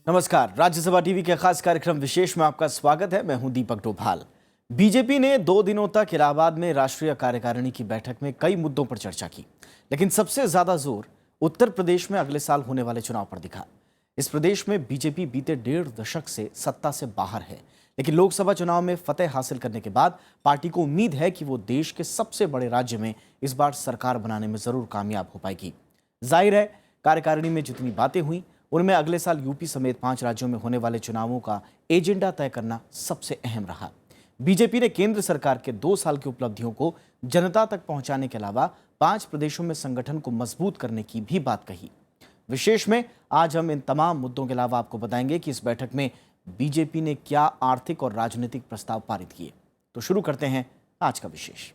नमस्कार, राज्यसभा टीवी के खास कार्यक्रम विशेष में आपका स्वागत है। मैं हूं दीपक डोभाल। बीजेपी ने 2 दिनों तक इलाहाबाद में राष्ट्रीय कार्यकारिणी की बैठक में कई मुद्दों पर चर्चा की, लेकिन सबसे ज्यादा जोर उत्तर प्रदेश में अगले साल होने वाले चुनाव पर दिखा। इस प्रदेश में बीजेपी बीते 1.5 दशक से सत्ता से बाहर है, लेकिन लोकसभा चुनाव में फतेह हासिल करने के बाद पार्टी को उम्मीद है कि वो देश के सबसे बड़े राज्य में इस बार सरकार बनाने में जरूर कामयाब हो पाएगी। जाहिर है, कार्यकारिणी में जितनी बातें हुई उनमें अगले साल यूपी समेत 5 राज्यों में होने वाले चुनावों का एजेंडा तय करना सबसे अहम रहा। बीजेपी ने केंद्र सरकार के 2 साल की उपलब्धियों को जनता तक पहुंचाने के अलावा 5 प्रदेशों में संगठन को मजबूत करने की भी बात कही। विशेष में आज हम इन तमाम मुद्दों के अलावा आपको बताएंगे कि इस बैठक में बीजेपी ने क्या आर्थिक और राजनीतिक प्रस्ताव पारित किए। तो शुरू करते हैं आज का विशेष।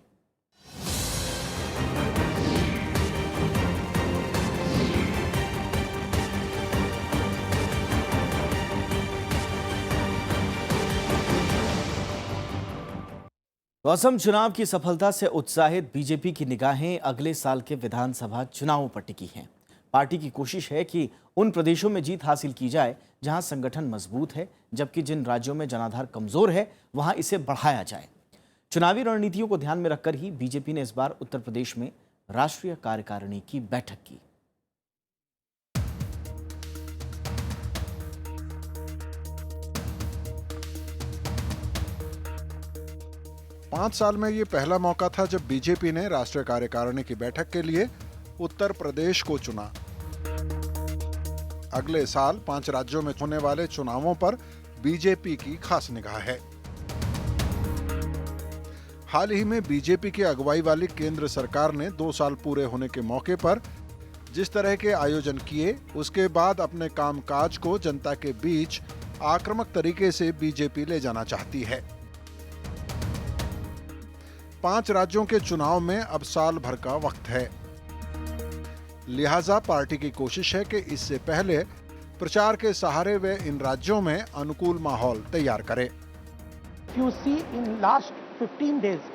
तो असम चुनाव की सफलता से उत्साहित बीजेपी की निगाहें अगले साल के विधानसभा चुनावों पर टिकी हैं। पार्टी की कोशिश है कि उन प्रदेशों में जीत हासिल की जाए जहां संगठन मजबूत है, जबकि जिन राज्यों में जनाधार कमजोर है वहां इसे बढ़ाया जाए। चुनावी रणनीतियों को ध्यान में रखकर ही बीजेपी ने इस बार उत्तर प्रदेश में राष्ट्रीय कार्यकारिणी की बैठक की। 5 साल में ये पहला मौका था जब बीजेपी ने राष्ट्रीय कार्यकारिणी की बैठक के लिए उत्तर प्रदेश को चुना। अगले साल 5 राज्यों में होने वाले चुनावों पर बीजेपी की खास निगाह है। हाल ही में बीजेपी की अगुवाई वाली केंद्र सरकार ने 2 साल पूरे होने के मौके पर जिस तरह के आयोजन किए, उसके बाद अपने कामकाज को जनता के बीच आक्रामक तरीके से बीजेपी ले जाना चाहती है। 5 राज्यों के चुनाव में अब साल भर का वक्त है, लिहाजा पार्टी की कोशिश है कि इससे पहले प्रचार के सहारे वे इन राज्यों में अनुकूल माहौल तैयार करे। You see, in last 15 days,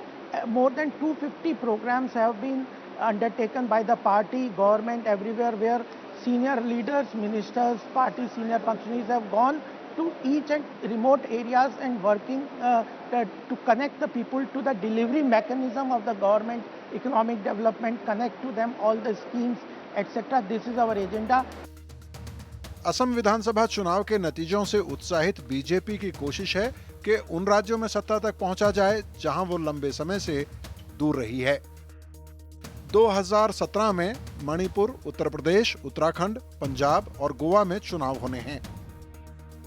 more than 250 programs have been undertaken by the party, government, everywhere, where senior leaders, ministers, party senior functionaries have gone to each and remote areas and working to connect the people to the delivery mechanism of the government, economic development, connect to them all the schemes, etc. This is our agenda. Assam विधानसभा चुनाव के नतीजों से उत्साहित BJP की कोशिश है कि उन राज्यों में सत्ता तक पहुंचा जाए जहां वो लंबे समय से दूर रही है। 2017 में मणिपुर, उत्तर प्रदेश, उत्तराखंड, पंजाब और गोवा में चुनाव होने हैं।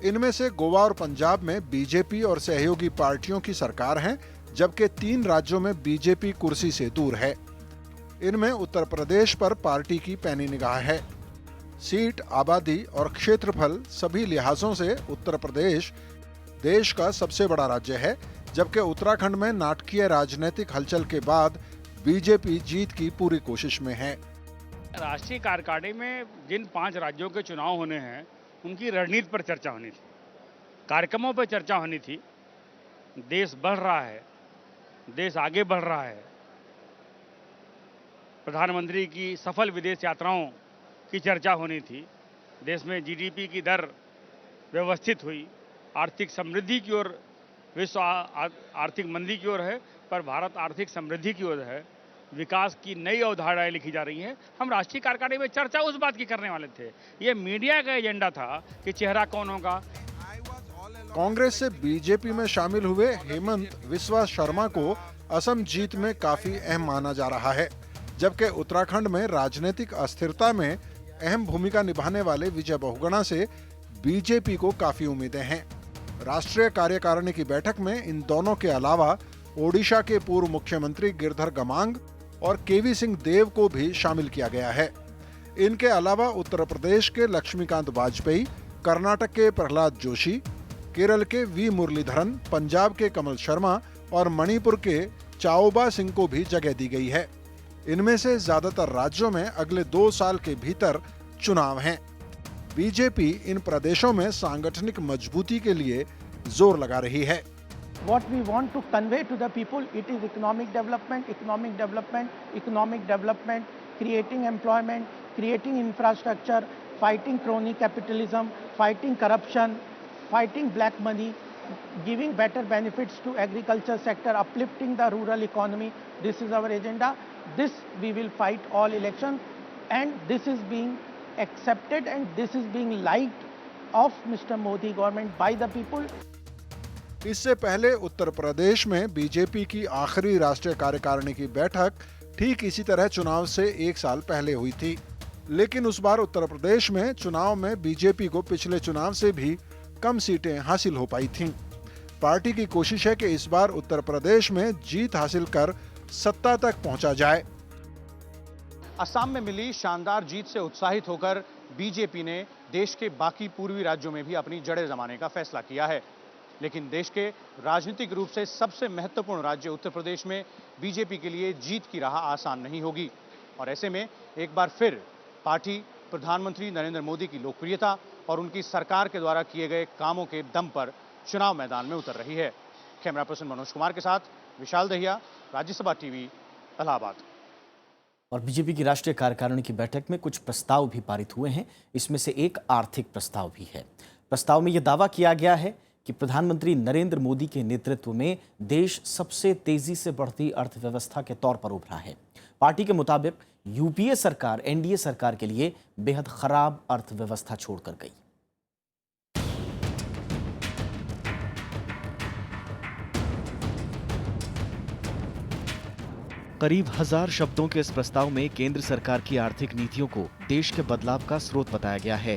इनमें से गोवा और पंजाब में बीजेपी और सहयोगी पार्टियों की सरकार है, जबकि 3 राज्यों में बीजेपी कुर्सी से दूर है। इनमें उत्तर प्रदेश पर पार्टी की पैनी निगाह है। सीट, आबादी और क्षेत्रफल सभी लिहाजों से उत्तर प्रदेश देश का सबसे बड़ा राज्य है, जबकि उत्तराखंड में नाटकीय राजनीतिक हलचल के बाद बीजेपी जीत की पूरी कोशिश में है। राष्ट्रीय कार्यकारिणी में जिन 5 राज्यों के चुनाव होने हैं उनकी रणनीति पर चर्चा होनी थी, कार्यक्रमों पर चर्चा होनी थी। देश बढ़ रहा है, देश आगे बढ़ रहा है। प्रधानमंत्री की सफल विदेश यात्राओं की चर्चा होनी थी। देश में जीडीपी की दर व्यवस्थित हुई, आर्थिक समृद्धि की ओर, विश्व आर्थिक मंदी की ओर है पर भारत आर्थिक समृद्धि की ओर है। विकास की नई अवधारणाएं लिखी जा रही हैं। हम राष्ट्रीय कार्यकारिणी में चर्चा उस बात की करने वाले थे। ये मीडिया का एजेंडा था कि चेहरा कौन होगा। कांग्रेस से बीजेपी में शामिल हुए हेमंत बिस्वा शर्मा को असम जीत में काफी अहम माना जा रहा है, जबकि उत्तराखंड में राजनीतिक अस्थिरता में अहम भूमिका निभाने वाले विजय बहुगुणा से बीजेपी को काफी उम्मीदें हैं। राष्ट्रीय कार्यकारिणी की बैठक में इन दोनों के अलावा ओडिशा के पूर्व मुख्यमंत्री गिरधर गमांग और केवी सिंह देव को भी शामिल किया गया है। इनके अलावा उत्तर प्रदेश के लक्ष्मीकांत वाजपेयी, कर्नाटक के प्रहलाद जोशी, केरल के वी मुरलीधरन, पंजाब के कमल शर्मा और मणिपुर के चाओबा सिंह को भी जगह दी गई है। इनमें से ज्यादातर राज्यों में अगले 2 साल के भीतर चुनाव हैं। बीजेपी इन प्रदेशों में सांगठनिक मजबूती के लिए जोर लगा रही है। What we want to convey to the people, it is economic development, economic development, economic development, creating employment, creating infrastructure, fighting crony capitalism, fighting corruption, fighting black money, giving better benefits to agriculture sector, uplifting the rural economy. This is our agenda. This we will fight all elections, and this is being accepted and this is being liked of Mr. Modi government by the people. इससे पहले उत्तर प्रदेश में BJP की आखिरी राष्ट्रीय कार्यकारिणी की बैठक ठीक इसी तरह चुनाव से एक साल पहले हुई थी, लेकिन उस बार उत्तर प्रदेश में चुनाव में बीजेपी को पिछले चुनाव से भी कम सीटें हासिल हो पाई थीं। पार्टी की कोशिश है कि इस बार उत्तर प्रदेश में जीत हासिल कर सत्ता तक पहुंचा जाए। असम में मिली शानदार जीत से उत्साहित होकर बीजेपी ने देश के बाकी पूर्वी राज्यों में भी अपनी जड़ें जमाने का फैसला किया है, लेकिन देश के राजनीतिक रूप से सबसे महत्वपूर्ण राज्य उत्तर प्रदेश में बीजेपी के लिए जीत की राह आसान नहीं होगी। और ऐसे में एक बार फिर पार्टी प्रधानमंत्री नरेंद्र मोदी की लोकप्रियता और उनकी सरकार के द्वारा किए गए कामों के दम पर चुनाव मैदान में उतर रही है। कैमरा पर्सन मनोज कुमार के साथ विशाल दहिया, राज्यसभा टीवी, इलाहाबाद। और बीजेपी की राष्ट्रीय कार्यकारिणी की बैठक में कुछ प्रस्ताव भी पारित हुए हैं। इसमें से एक आर्थिक प्रस्ताव भी है। प्रस्ताव में यह दावा किया गया है कि प्रधानमंत्री नरेंद्र मोदी के नेतृत्व में देश सबसे तेजी से बढ़ती अर्थव्यवस्था के तौर पर उभरा है। पार्टी के मुताबिक यूपीए सरकार एनडीए सरकार के लिए बेहद खराब अर्थव्यवस्था छोड़कर गई। करीब 1000 शब्दों के इस प्रस्ताव में केंद्र सरकार की आर्थिक नीतियों को देश के बदलाव का स्रोत बताया गया है।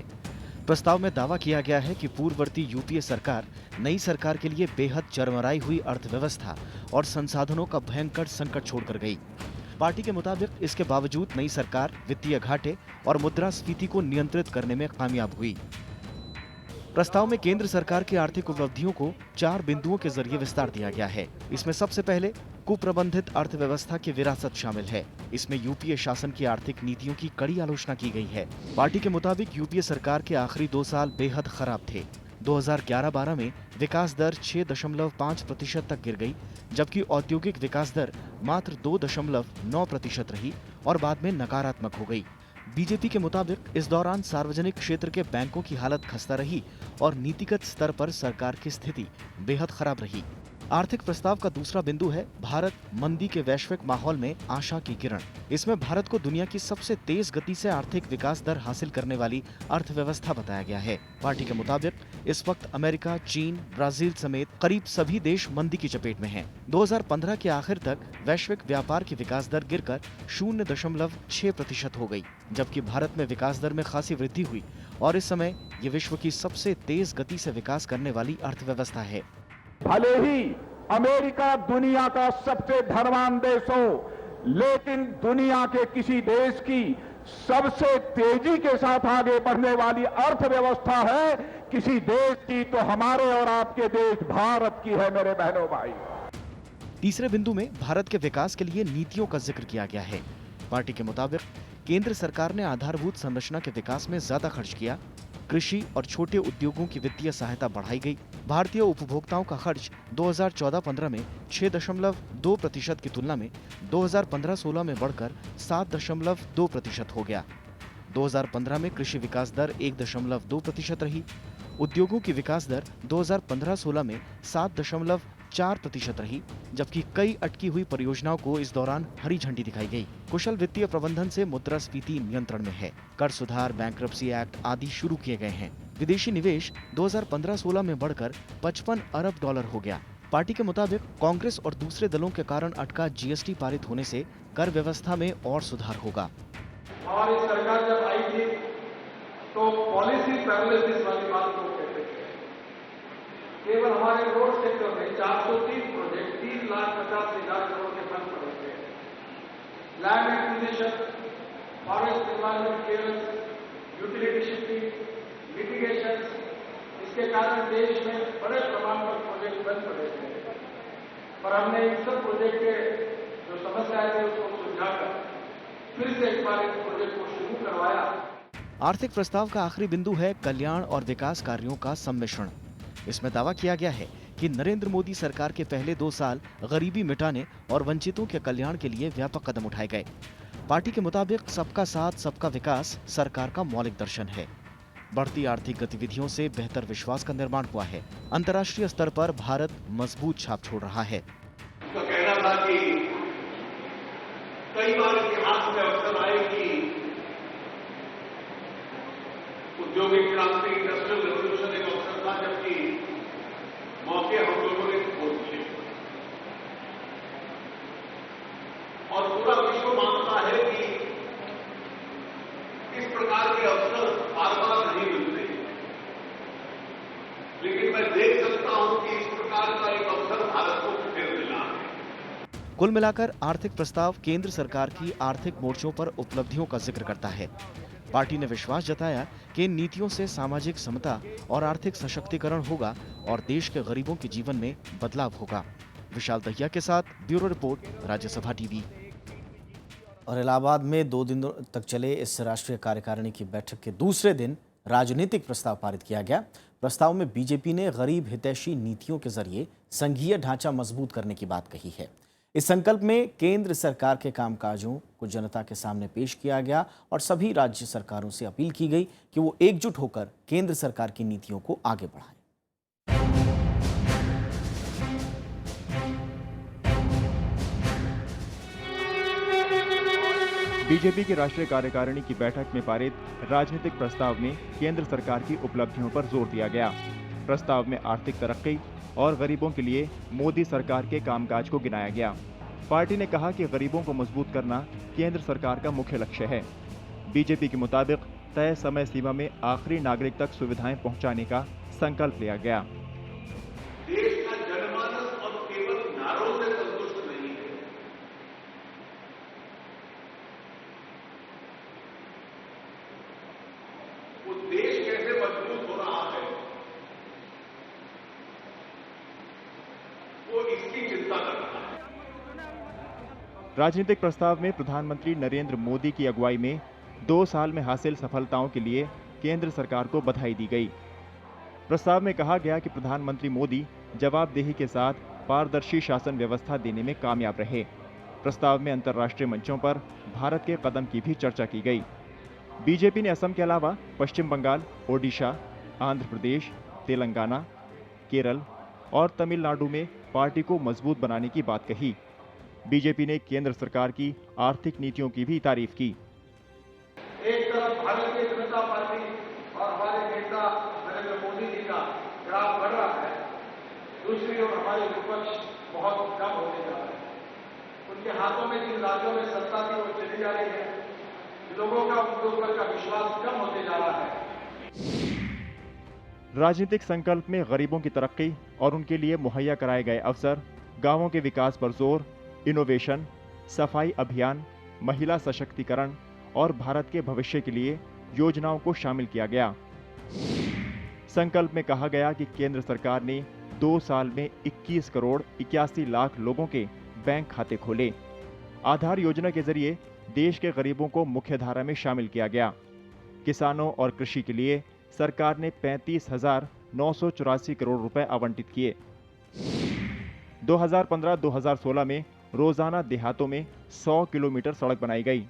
प्रस्ताव में दावा किया गया है कि पूर्ववर्ती यूपीए सरकार नई सरकार के लिए बेहद चरमराई हुई अर्थव्यवस्था और संसाधनों का भयंकर संकट छोड़कर गई। पार्टी के मुताबिक इसके बावजूद नई सरकार वित्तीय घाटे और मुद्रास्फीति को नियंत्रित करने में कामयाब हुई। प्रस्ताव में केंद्र सरकार की आर्थिक उपलब्धियों को 4 बिंदुओं के जरिए विस्तार दिया गया है। इसमें सबसे पहले कुप्रबंधित अर्थव्यवस्था की विरासत शामिल है। इसमें यूपीए शासन की आर्थिक नीतियों की कड़ी आलोचना की गई है। पार्टी के मुताबिक यूपीए सरकार के आखिरी 2 साल बेहद खराब थे। 2011-12 में विकास दर 6.5% तक गिर गई, जबकि औद्योगिक विकास दर मात्र 2.9% रही और बाद में नकारात्मक हो गई। बीजेपी के मुताबिक इस दौरान सार्वजनिक क्षेत्र के बैंकों की हालत खस्ता रही और नीतिगत स्तर पर सरकार की स्थिति बेहद खराब रही। आर्थिक प्रस्ताव का दूसरा बिंदु है भारत मंदी के वैश्विक माहौल में आशा की किरण। इसमें भारत को दुनिया की सबसे तेज गति से आर्थिक विकास दर हासिल करने वाली अर्थव्यवस्था बताया गया है। पार्टी के मुताबिक इस वक्त अमेरिका, चीन, ब्राजील समेत करीब सभी देश मंदी की चपेट में हैं। 2015 के आखिर तक वैश्विक व्यापार की विकास दर गिरकर 0.6% हो गई, जबकि भारत में विकास दर में खासी वृद्धि हुई और इस समय ये विश्व की सबसे तेज गति से विकास करने वाली अर्थव्यवस्था है। भले ही अमेरिका दुनिया का सबसे धनवान देश हो, लेकिन दुनिया के किसी देश की सबसे तेजी के साथ आगे बढ़ने वाली अर्थव्यवस्था है किसी देश की, तो हमारे और आपके देश भारत की है, मेरे बहनों भाई। तीसरे बिंदु में भारत के विकास के लिए नीतियों का जिक्र किया गया है। पार्टी के मुताबिक केंद्र सरकार ने आधारभूत संरचना के विकास में ज्यादा खर्च किया। कृषि और छोटे उद्योगों की वित्तीय सहायता बढ़ाई गई। भारतीय उपभोक्ताओं का खर्च 2014-15 में 6.2% की तुलना में 2015-16 में बढ़कर 7.2% हो गया। 2015 में कृषि विकास दर 1.2% रही। उद्योगों की विकास दर 2015-16 में 7.4% रही, जबकि कई अटकी हुई परियोजनाओं को इस दौरान हरी झंडी दिखाई गई। कुशल वित्तीय प्रबंधन से मुद्रास्फीति नियंत्रण में है। कर सुधार, बैंक्रप्सी एक्ट आदि शुरू किए गए हैं। विदेशी निवेश 2015-16 में बढ़कर $55 अरब हो गया। पार्टी के मुताबिक कांग्रेस और दूसरे दलों के कारण अटका जीएसटी पारित होने से कर व्यवस्था में और सुधार होगा। हमारी सरकार जब आई थी तो पॉलिसी पैरालिसिस वाली बात लोग कहते थे। केवल हमारे रोड सेक्टर में 403 प्रोजेक्ट 3,50,000 करोड़ के फंड पड़े थे। Land acquisition, forest department clearance, utility shifting, litigation, इसके कारण देश में बड़े प्रमाण पर प्रोजेक्ट बंद पड़े थे। पर हमने इन सब प्रोजेक्ट के जो समस्याएं थी उसको सुलझाकर फिर से एक बार इस प्रोजेक्ट को शुरू करवाया। आर्थिक प्रस्ताव का आखिरी बिंदु है कल्याण और विकास कार्यों का सम्मिश्रण। इसमें दावा किया गया है कि नरेंद्र मोदी सरकार के पहले 2 साल गरीबी मिटाने और वंचितों के कल्याण के लिए व्यापक कदम उठाए गए। पार्टी के मुताबिक सबका साथ सबका विकास सरकार का मौलिक दर्शन है। बढ़ती आर्थिक गतिविधियों से बेहतर विश्वास का निर्माण हुआ है। अंतर्राष्ट्रीय स्तर पर भारत मजबूत छाप छोड़ रहा है। तो कहना था कि कई बार इतिहास में अवसर आए कि औद्योगिक क्रांति, इंडस्ट्रियल रेवोल्यूशन एक अवसर था जबकि मौके हम लोगों ने खो दिए और पूरा विश्व मानता है कि इस प्रकार के अवसर बार बार नहीं मिलते, लेकिन मैं देख सकता हूं कि इस प्रकार का एक अवसर भारत को फिर मिला है। कुल मिलाकर आर्थिक प्रस्ताव केंद्र सरकार की आर्थिक मोर्चों पर उपलब्धियों का जिक्र करता है। पार्टी ने विश्वास जताया कि इन नीतियों से सामाजिक समता और आर्थिक सशक्तिकरण होगा और देश के गरीबों के जीवन में बदलाव होगा। विशाल दहिया के साथ ब्यूरो रिपोर्ट, राज्यसभा टीवी। और इलाहाबाद में 2 दिनों तक चले इस राष्ट्रीय कार्यकारिणी की बैठक के दूसरे दिन राजनीतिक प्रस्ताव पारित किया गया। प्रस्ताव में बीजेपी ने गरीब हितैषी नीतियों के जरिए संघीय ढांचा मजबूत करने की बात कही है। इस संकल्प में केंद्र सरकार के कामकाजों को जनता के सामने पेश किया गया और सभी राज्य सरकारों से अपील की गई कि वो एकजुट होकर केंद्र सरकार की नीतियों को आगे बढ़ाएं। बीजेपी की राष्ट्रीय कार्यकारिणी की बैठक में पारित राजनीतिक प्रस्ताव में केंद्र सरकार की उपलब्धियों पर जोर दिया गया। प्रस्ताव में आर्थिक तरक्की और गरीबों के लिए मोदी सरकार के कामकाज को गिनाया गया। पार्टी ने कहा कि गरीबों को मजबूत करना केंद्र सरकार का मुख्य लक्ष्य है। बीजेपी के मुताबिक तय समय सीमा में आखिरी नागरिक तक सुविधाएं पहुंचाने का संकल्प लिया गया। देश का जनमानस अब केवल नारों से संतुष्ट नहीं है, वो देश कैसे मजबूत हो रहा है वो इसकी चिंता करता है। राजनीतिक प्रस्ताव में प्रधानमंत्री नरेंद्र मोदी की अगुवाई में 2 साल में हासिल सफलताओं के लिए केंद्र सरकार को बधाई दी गई। प्रस्ताव में कहा गया कि प्रधानमंत्री मोदी जवाबदेही के साथ पारदर्शी शासन व्यवस्था देने में कामयाब रहे। प्रस्ताव में अंतर्राष्ट्रीय मंचों पर भारत के कदम की भी चर्चा की गई। बीजेपी ने असम के अलावा पश्चिम बंगाल, ओडिशा, आंध्र प्रदेश, तेलंगाना, केरल और तमिलनाडु में पार्टी को मजबूत बनाने की बात कही। बीजेपी ने केंद्र सरकार की आर्थिक नीतियों की भी तारीफ की। एक तरफ भारतीय जनता पार्टी और हमारे नेता नरेंद्र मोदी जी का ग्राफ बढ़ रहा है, दूसरी ओर हमारे विपक्ष बहुत कम होते जा रहे हैं। उनके हाथों में जिन राज्यों में सत्ता थी वो चली जा रही है, लोगों का उनके ऊपर का विश्वास कम होते जा रहा है। राजनीतिक संकल्प में गरीबों की तरक्की और उनके लिए मुहैया कराए गए अवसर, गांवों के विकास पर जोर, इनोवेशन, सफाई अभियान, महिला सशक्तिकरण और भारत के भविष्य के लिए योजनाओं को शामिल किया गया। संकल्प में कहा गया कि केंद्र सरकार ने 2 साल में 21 करोड़ 81 लाख लोगों के बैंक खाते खोले। आधार योजना के जरिए देश के गरीबों को मुख्यधारा में शामिल किया गया। किसानों और कृषि के लिए सरकार ने 35,984 करोड़ रुपए आवंटित किए। 2015-2016 में रोजाना देहातों में 100 किलोमीटर सड़क बनाई गई।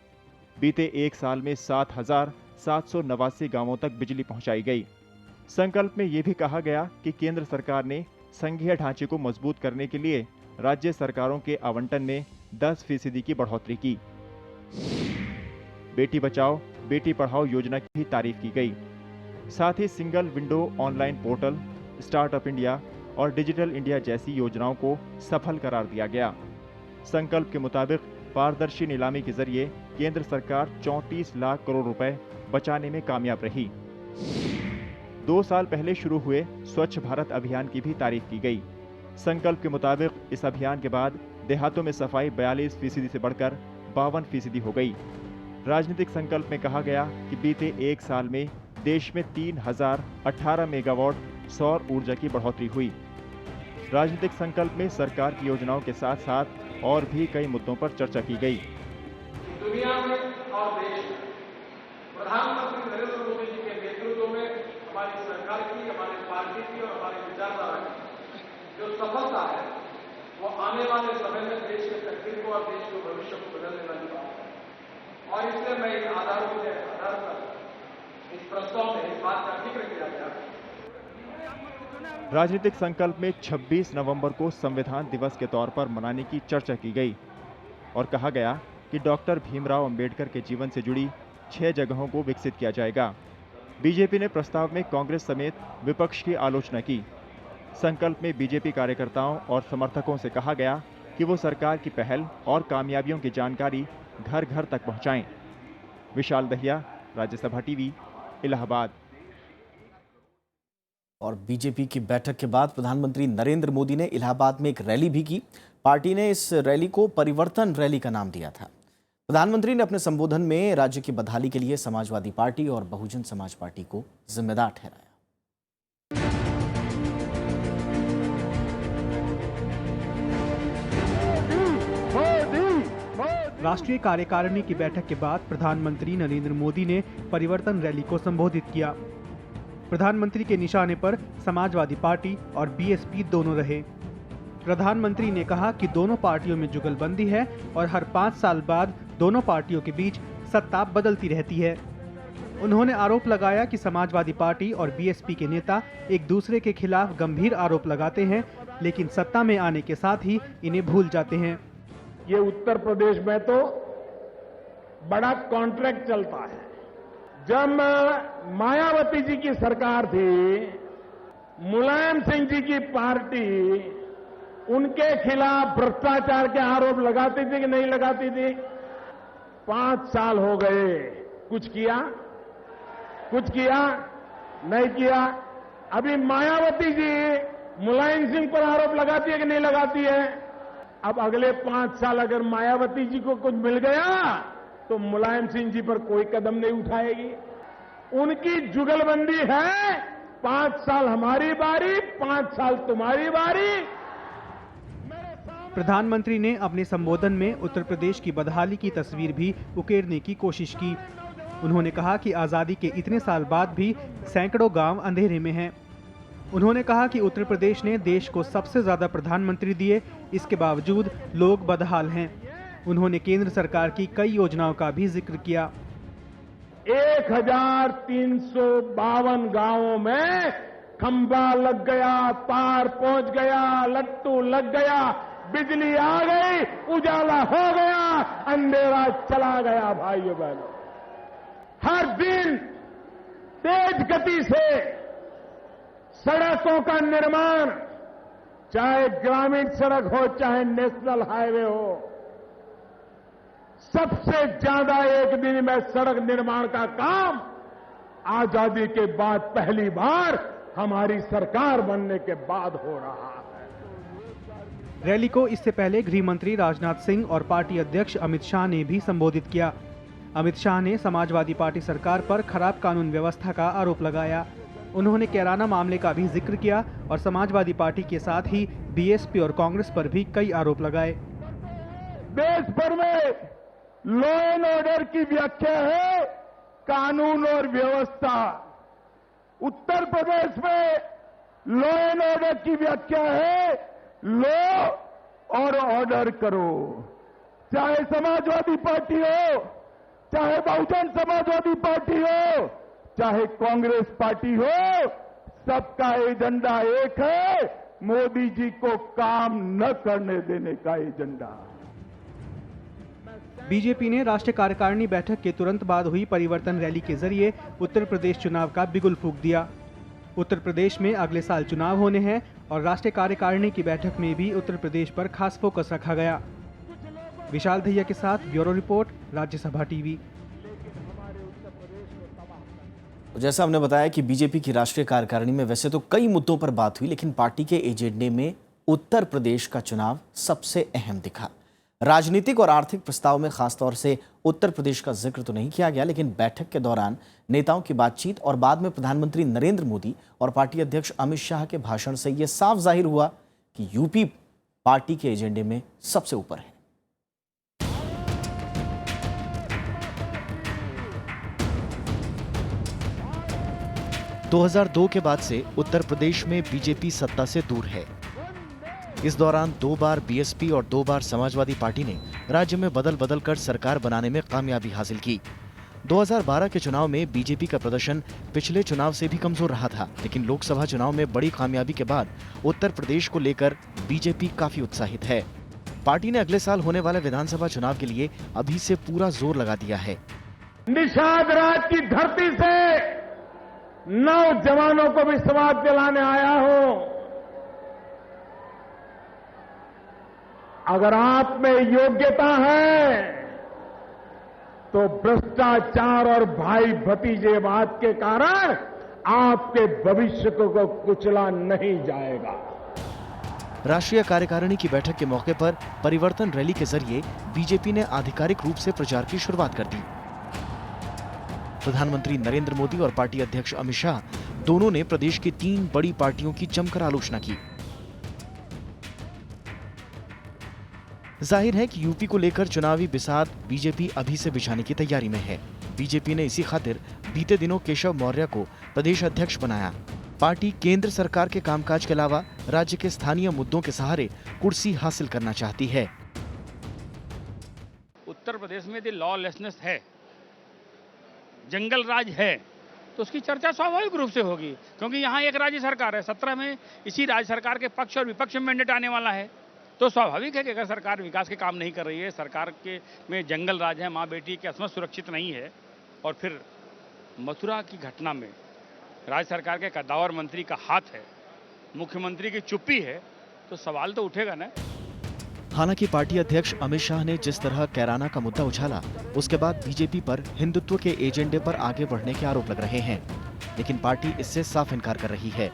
बीते 1 साल में 7,789 गांवों तक बिजली पहुंचाई गई। संकल्प में यह भी कहा गया कि केंद्र सरकार ने संघीय ढांचे को मजबूत करने के लिए राज्य सरकारों के आवंटन में 10% की बढ़ोतरी की। बेटी बचाओ बेटी पढ़ाओ योजना की भी तारीफ की गई। साथ ही single window online portal, startup India और डिजिटल इंडिया जैसी योजनाओं को सफल करार दिया गया। संकल्प के मुताबिक पारदर्शी नीलामी के जरिए केंद्र सरकार 34 लाख करोड़ रुपए बचाने में कामयाब रही। 2 साल पहले शुरू हुए स्वच्छ भारत अभियान की भी तारीफ की गई। संकल्प के मुताबिक इस अभियान के बाद देहातों में सफाई 42% से बढ़कर 52% हो गई। राजनीतिक संकल्प में कहा गया कि बीते 1 साल में देश में 3018 मेगावाट सौर ऊर्जा की बढ़ोतरी हुई। राजनीतिक संकल्प में सरकार की योजनाओं के साथ साथ और भी कई मुद्दों पर चर्चा की गई। दुनिया में और देश में प्रधानमंत्री नरेंद्र मोदी जी के नेतृत्व में हमारी सरकार की, हमारी पार्टी की और हमारी विचारधारा की जो सफलता है वो आने वाले समय में देश के तकदीर को और देश के भविष्य को बदलने वाली बात है। और इसलिए मैं इन आधारों के आधार पर इस प्रस्ताव में इस बात का जिक्र किया गया। राजनीतिक संकल्प में 26 नवंबर को संविधान दिवस के तौर पर मनाने की चर्चा की गई और कहा गया कि डॉक्टर भीमराव अंबेडकर के जीवन से जुड़ी 6 जगहों को विकसित किया जाएगा। बीजेपी ने प्रस्ताव में कांग्रेस समेत विपक्ष की आलोचना की। संकल्प में बीजेपी कार्यकर्ताओं और समर्थकों से कहा गया कि वो सरकार की पहल और कामयाबियों की जानकारी घर घर तक पहुंचाएं। विशाल दहिया, राज्यसभा टीवी, इलाहाबाद। और बीजेपी की बैठक के बाद प्रधानमंत्री नरेंद्र मोदी ने इलाहाबाद में एक रैली भी की। पार्टी ने इस रैली को परिवर्तन रैली का नाम दिया था। प्रधानमंत्री ने अपने संबोधन में राज्य की बदहाली के लिए समाजवादी पार्टी और बहुजन समाज पार्टी को जिम्मेदार ठहराया। राष्ट्रीय कार्यकारिणी की बैठक के बाद प्रधानमंत्री नरेंद्र मोदी ने परिवर्तन रैली को संबोधित किया। प्रधानमंत्री के निशाने पर समाजवादी पार्टी और बीएसपी दोनों रहे। प्रधानमंत्री ने कहा कि दोनों पार्टियों में जुगलबंदी है और हर 5 साल बाद दोनों पार्टियों के बीच सत्ता बदलती रहती है। उन्होंने आरोप लगाया कि समाजवादी पार्टी और बीएसपी के नेता एक दूसरे के खिलाफ गंभीर आरोप लगाते हैं, लेकिन सत्ता में आने के साथ ही इन्हें भूल जाते हैं। ये उत्तर प्रदेश में तो बड़ा कॉन्ट्रैक्ट चलता है। जब मायावती जी की सरकार थी, मुलायम सिंह जी की पार्टी उनके खिलाफ भ्रष्टाचार के आरोप लगाती थी कि नहीं लगाती थी? 5 साल हो गए, कुछ किया? कुछ किया? नहीं किया। अभी मायावती जी मुलायम सिंह पर आरोप लगाती है कि नहीं लगाती है? अब अगले 5 साल अगर मायावती जी को कुछ मिल गया तो मुलायम सिंह जी पर कोई कदम नहीं उठाएगी। उनकी जुगलबंदी है, 5 साल हमारी बारी, 5 साल तुम्हारी बारी। प्रधानमंत्री ने अपने संबोधन में उत्तर प्रदेश की बदहाली की तस्वीर भी उकेरने की कोशिश की। उन्होंने कहा कि आजादी के इतने साल बाद भी सैकड़ों गांव अंधेरे में हैं। उन्होंने कहा कि उत्तर प्रदेश ने देश को सबसे ज्यादा प्रधानमंत्री दिए, इसके बावजूद लोग बदहाल हैं। उन्होंने केंद्र सरकार की कई योजनाओं का भी जिक्र किया। 1352 गांवों में खंभा लग गया, तार पहुंच गया, लट्टू लग गया, बिजली आ गई, उजाला हो गया, अंधेरा चला गया। भाइयों बहनों, हर दिन तेज गति से सड़कों का निर्माण, चाहे ग्रामीण सड़क हो चाहे नेशनल हाईवे हो, सबसे ज्यादा एक दिन में सड़क निर्माण का काम आजादी के बाद पहली बार हमारी सरकार बनने के बाद हो रहा है। रैली को इससे पहले गृह मंत्री राजनाथ सिंह और पार्टी अध्यक्ष अमित शाह ने भी संबोधित किया। अमित शाह ने समाजवादी पार्टी सरकार पर खराब कानून व्यवस्था का आरोप लगाया। उन्होंने कैराना मामले का भी जिक्र किया और समाजवादी पार्टी के साथ ही बीएसपी और कांग्रेस पर भी कई आरोप लगाए। देश भर में लॉ एंड ऑर्डर की व्याख्या है कानून और व्यवस्था। उत्तर प्रदेश में लॉ एंड ऑर्डर की व्याख्या है लॉ और ऑर्डर करो। चाहे समाजवादी पार्टी हो, चाहे बहुजन समाजवादी पार्टी हो, चाहे कांग्रेस पार्टी हो, सबका एजेंडा एक है, मोदी जी को काम न करने देने का एजेंडा। बीजेपी ने राष्ट्रीय कार्यकारिणी बैठक के तुरंत बाद हुई परिवर्तन रैली के जरिए उत्तर प्रदेश चुनाव का बिगुल फूंक दिया। उत्तर प्रदेश में अगले साल चुनाव होने हैं और राष्ट्रीय कार्यकारिणी की बैठक में भी उत्तर प्रदेश पर खास फोकस रखा गया। विशाल दहिया के साथ ब्यूरो रिपोर्ट, राज्यसभा टीवी। जैसा हमने बताया कि बीजेपी की राष्ट्रीय कार्यकारिणी में वैसे तो कई मुद्दों पर बात हुई, लेकिन पार्टी के एजेंडे में उत्तर प्रदेश का चुनाव सबसे अहम दिखा। राजनीतिक और आर्थिक प्रस्ताव में खासतौर से उत्तर प्रदेश का जिक्र तो नहीं किया गया, लेकिन बैठक के दौरान नेताओं की बातचीत और बाद में प्रधानमंत्री नरेंद्र मोदी और पार्टी अध्यक्ष अमित शाह के भाषण से यह साफ जाहिर हुआ कि यूपी पार्टी के एजेंडे में सबसे ऊपर है। – 2002 के बाद से उत्तर प्रदेश में बीजेपी सत्ता से दूर है। इस दौरान 2 बार बीएसपी और 2 बार समाजवादी पार्टी ने राज्य में बदल बदल कर सरकार बनाने में कामयाबी हासिल की। 2012 के चुनाव में बीजेपी का प्रदर्शन पिछले चुनाव से भी कमजोर रहा था, लेकिन लोकसभा चुनाव में बड़ी कामयाबी के बाद उत्तर प्रदेश को लेकर बीजेपी काफी उत्साहित है। पार्टी ने अगले साल होने वाले विधानसभा चुनाव के लिए अभी से पूरा जोर लगा दिया है। निषाद राज की धरती से नौजवानों को विश्वास दिलाने आया हूं। अगर आप में योग्यता है तो भ्रष्टाचार और भाई भतीजेवाद के कारण आपके भविष्य को कुचला नहीं जाएगा। राष्ट्रीय कार्यकारिणी की बैठक के मौके पर परिवर्तन रैली के जरिए बीजेपी ने आधिकारिक रूप से प्रचार की शुरुआत कर दी। प्रधानमंत्री नरेंद्र मोदी और पार्टी अध्यक्ष अमित शाह दोनों ने प्रदेश की 3 बड़ी पार्टियों की जमकर आलोचना की। जाहिर है कि यूपी को लेकर चुनावी बिसात बीजेपी अभी से बिछाने की तैयारी में है। बीजेपी ने इसी खातिर बीते दिनों केशव मौर्य को प्रदेश अध्यक्ष बनाया। पार्टी केंद्र सरकार के कामकाज के अलावा राज्य के स्थानीय मुद्दों के सहारे कुर्सी हासिल करना चाहती है। उत्तर प्रदेश में यदि लॉलेसनेस है, जंगल राज है, तो उसकी चर्चा स्वाभाविक रूप से होगी, क्योंकि यहाँ एक राज्य सरकार है। 17 में इसी राज्य सरकार के पक्ष और विपक्ष में मैंडेट आने वाला है, तो स्वाभाविक है कि अगर सरकार विकास के काम नहीं कर रही है, सरकार के में जंगल राज है, माँ बेटी की असमत सुरक्षित नहीं है, और फिर मथुरा की घटना में राज्य सरकार के कद्दावर मंत्री का हाथ है, मुख्यमंत्री की चुप्पी है, तो सवाल तो उठेगा ना। हालांकि पार्टी अध्यक्ष अमित शाह ने जिस तरह कैराना का मुद्दा उछाला, उसके बाद बीजेपी पर हिंदुत्व के एजेंडे पर आगे बढ़ने के आरोप लग रहे हैं, लेकिन पार्टी इससे साफ इनकार कर रही है।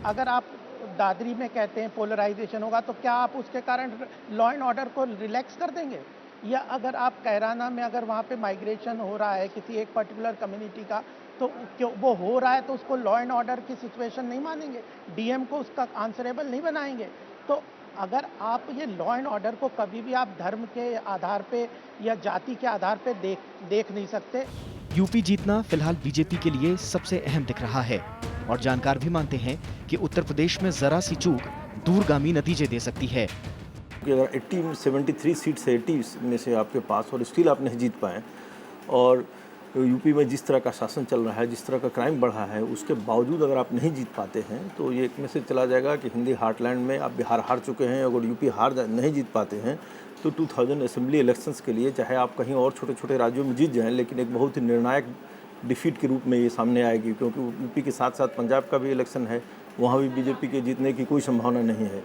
अगर आप दादरी में कहते हैं पोलराइजेशन होगा, तो क्या आप उसके कारण लॉ एंड ऑर्डर को रिलैक्स कर देंगे? या अगर आप कैराना में अगर वहाँ पे माइग्रेशन हो रहा है किसी एक पर्टिकुलर कम्युनिटी का, तो क्यों वो हो रहा है तो उसको लॉ एंड ऑर्डर की सिचुएशन नहीं मानेंगे, डीएम को उसका आंसरेबल नहीं बनाएंगे? तो अगर आप ये लॉ एंड ऑर्डर को कभी भी आप धर्म के आधार पे या जाति के आधार पे देख नहीं सकते। यूपी जीतना फिलहाल बीजेपी के लिए सबसे अहम दिख रहा है, और जानकार भी मानते हैं कि उत्तर प्रदेश में जरा सी चूक दूरगामी नतीजे दे सकती है। अगर 73 सीट से 80 में से आपके पास और स्टिल आप नहीं जीत पाए, और यूपी में जिस तरह का शासन चल रहा है, जिस तरह का क्राइम बढ़ा है, उसके बावजूद अगर आप नहीं जीत पाते हैं, तो ये एक मैसेज चला जाएगा कि हिंदी हार्टलैंड में आप बिहार हार चुके हैं। अगर यूपी नहीं जीत पाते हैं तो 2000 असेंबली इलेक्शंस के लिए चाहे आप कहीं और छोटे छोटे राज्यों में जीत जाएं, लेकिन एक बहुत ही निर्णायक डिफीट के रूप में ये सामने आएगी, क्योंकि यूपी के साथ साथ पंजाब का भी इलेक्शन है, वहाँ भी बीजेपी के जीतने की कोई संभावना नहीं है।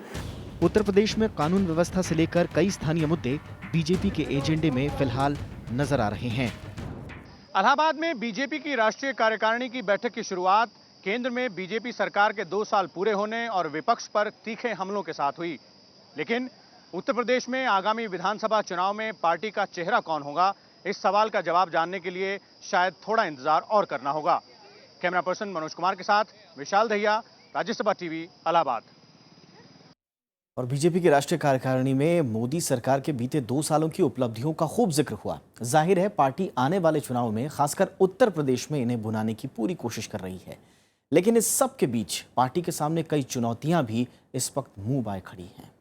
उत्तर प्रदेश में कानून व्यवस्था से लेकर कई स्थानीय मुद्दे बीजेपी के एजेंडे में फिलहाल नजर आ रहे हैं। इलाहाबाद में बीजेपी की राष्ट्रीय कार्यकारिणी की बैठक की शुरुआत केंद्र में बीजेपी सरकार के 2 साल पूरे होने और विपक्ष पर तीखे हमलों के साथ हुई। लेकिन उत्तर प्रदेश में आगामी विधानसभा चुनाव में पार्टी का चेहरा कौन होगा, इस सवाल का जवाब जानने के लिए शायद थोड़ा इंतजार और करना होगा। कैमरा पर्सन मनोज कुमार के साथ विशाल दहिया, राज्यसभा टीवी, इलाहाबाद। और बीजेपी की राष्ट्रीय कार्यकारिणी में मोदी सरकार के बीते 2 सालों की उपलब्धियों का खूब जिक्र हुआ। जाहिर है पार्टी आने वाले चुनाव में खासकर उत्तर प्रदेश में इन्हें भुनाने की पूरी कोशिश कर रही है, लेकिन इस सब के बीच पार्टी के सामने कई चुनौतियां भी इस वक्त मुंह बाए खड़ी हैं।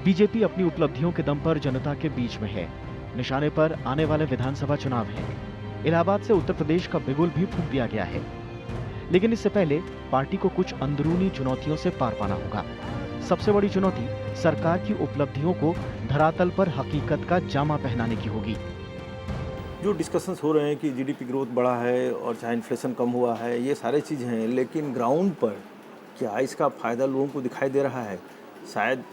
बीजेपी अपनी उपलब्धियों के दम पर जनता के बीच में है। निशाने पर आने वाले विधानसभा चुनाव है। इलाहाबाद से उत्तर प्रदेश का बिगुल भी फूंक दिया गया है, लेकिन इससे पहले पार्टी को कुछ अंदरूनी चुनौतियों से पार पाना होगा। सबसे बड़ी चुनौती सरकार की उपलब्धियों को धरातल पर हकीकत का जामा पहनाने की होगी। जो डिस्कशंस हो रहे हैं कि जीडीपी ग्रोथ बढ़ा है और चाहे इन्फ्लेशन कम हुआ है, ये सारे चीज़ हैं, लेकिन ग्राउंड पर क्या इसका फ़ायदा लोगों को दिखाई दे रहा है? शायद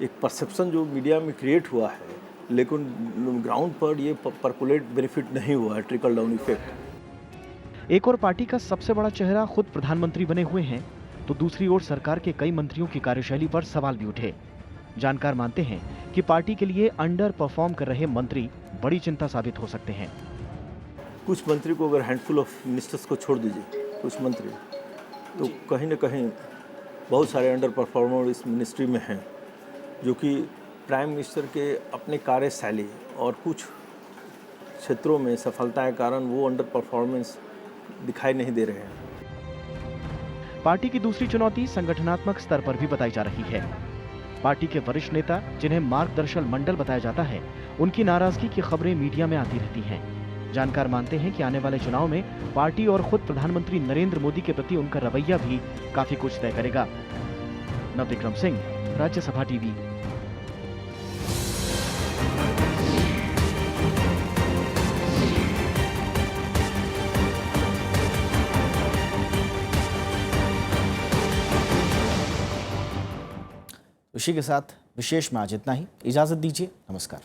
एक परसेप्शन जो मीडिया में क्रिएट हुआ है, लेकिन ग्राउंड पर ये परकुलेट बेनिफिट नहीं हुआ है, ट्रिकल डाउन इफेक्ट। एक और पार्टी का सबसे बड़ा चेहरा खुद प्रधानमंत्री बने हुए हैं, तो दूसरी ओर सरकार के कई मंत्रियों की कार्यशैली पर सवाल भी उठे। जानकार मानते हैं कि पार्टी के लिए अंडर परफॉर्म कर रहे मंत्री बड़ी चिंता साबित हो सकते हैं। कुछ मंत्री को अगर हैंडफुल ऑफ मिनिस्टर्स को छोड़ दीजिए, कुछ मंत्री तो कहीं ना कहीं बहुत सारे अंडर परफॉर्मर इस मिनिस्ट्री में हैं, जो कि प्राइम मिनिस्टर के अपने कार्यशैली और कुछ क्षेत्रों में सफलता के कारण वो अंडर परफॉर्मेंस दिखाई नहीं दे रहे हैं। पार्टी की दूसरी चुनौती संगठनात्मक स्तर पर भी बताई जा रही है। पार्टी के वरिष्ठ नेता, जिन्हें मार्गदर्शक मंडल बताया जाता है, उनकी नाराजगी की खबरें मीडिया में आती रहती हैं। जानकार मानते हैं कि आने वाले चुनाव में पार्टी और खुद प्रधानमंत्री नरेंद्र मोदी के प्रति उनका रवैया भी काफी कुछ तय करेगा। नवविक्रम सिंह, राज्यसभा टीवी। इसी के साथ विशेष में आज इतना ही। इजाजत दीजिए। नमस्कार।